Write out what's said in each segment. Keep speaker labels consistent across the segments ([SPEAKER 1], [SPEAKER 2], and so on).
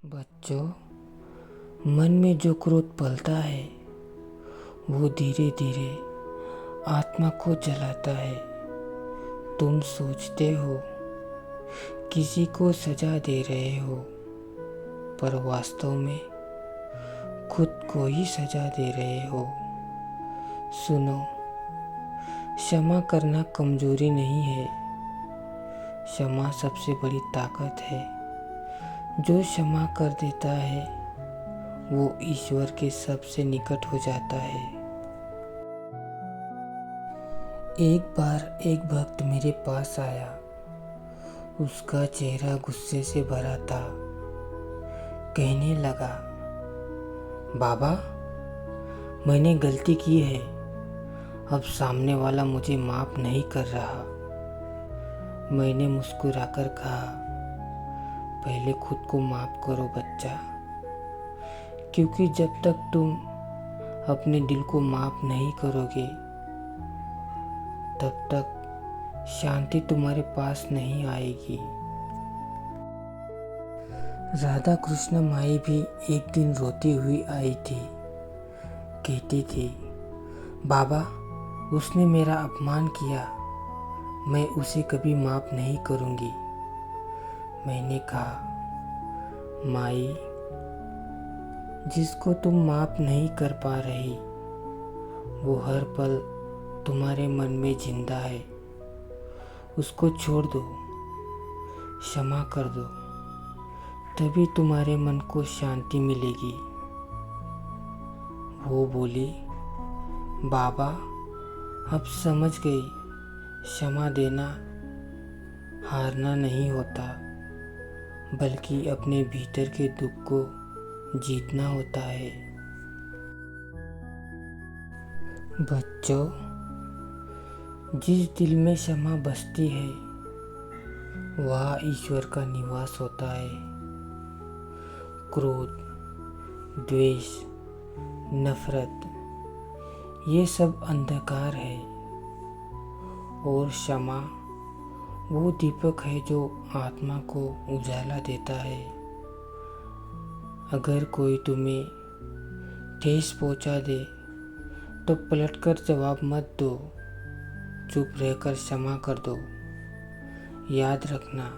[SPEAKER 1] बच्चों, मन में जो क्रोध पलता है वो धीरे धीरे आत्मा को जलाता है। तुम सोचते हो किसी को सजा दे रहे हो, पर वास्तव में खुद को ही सजा दे रहे हो। सुनो, क्षमा करना कमजोरी नहीं है, क्षमा सबसे बड़ी ताकत है। जो क्षमा कर देता है वो ईश्वर के सबसे निकट हो जाता है। एक बार एक भक्त मेरे पास आया। उसका चेहरा गुस्से से भरा था। कहने लगा, बाबा, मैंने गलती की है, अब सामने वाला मुझे माफ नहीं कर रहा। मैंने मुस्कुराकर कहा, पहले खुद को माफ करो बच्चा, क्योंकि जब तक तुम अपने दिल को माफ नहीं करोगे तब तक शांति तुम्हारे पास नहीं आएगी। राधा कृष्ण माई भी एक दिन रोती हुई आई थी। कहती थी, बाबा, उसने मेरा अपमान किया, मैं उसे कभी माफ नहीं करूँगी। मैंने कहा, माई, जिसको तुम माफ नहीं कर पा रही वो हर पल तुम्हारे मन में जिंदा है। उसको छोड़ दो, क्षमा कर दो, तभी तुम्हारे मन को शांति मिलेगी। वो बोली, बाबा, अब समझ गई, क्षमा देना हारना नहीं होता, बल्कि अपने भीतर के दुख को जीतना होता है। बच्चों, जिस दिल में क्षमा बसती है वहाँ ईश्वर का निवास होता है। क्रोध, द्वेष, नफरत, ये सब अंधकार है, और क्षमा वो दीपक है जो आत्मा को उजाला देता है। अगर कोई तुम्हें ठेस पहुंचा दे तो पलटकर जवाब मत दो, चुप रहकर क्षमा कर दो। याद रखना,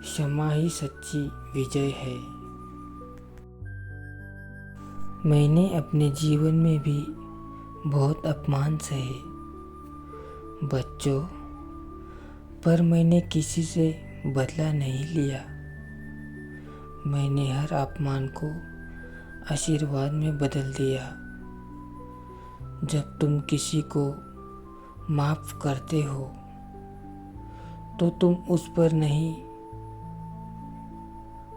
[SPEAKER 1] क्षमा ही सच्ची विजय है। मैंने अपने जीवन में भी बहुत अपमान सहे बच्चों, पर मैंने किसी से बदला नहीं लिया। मैंने हर अपमान को आशीर्वाद में बदल दिया। जब तुम किसी को माफ करते हो तो तुम उस पर नहीं,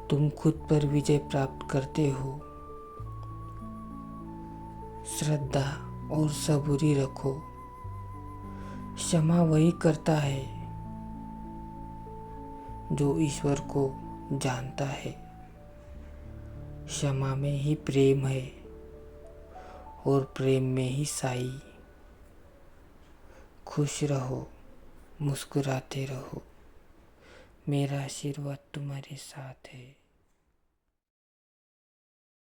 [SPEAKER 1] तुम खुद पर विजय प्राप्त करते हो। श्रद्धा और सबूरी रखो। क्षमा वही करता है जो ईश्वर को जानता है। क्षमा में ही प्रेम है और प्रेम में ही साई। खुश रहो, मुस्कुराते रहो। मेरा आशीर्वाद तुम्हारे साथ है।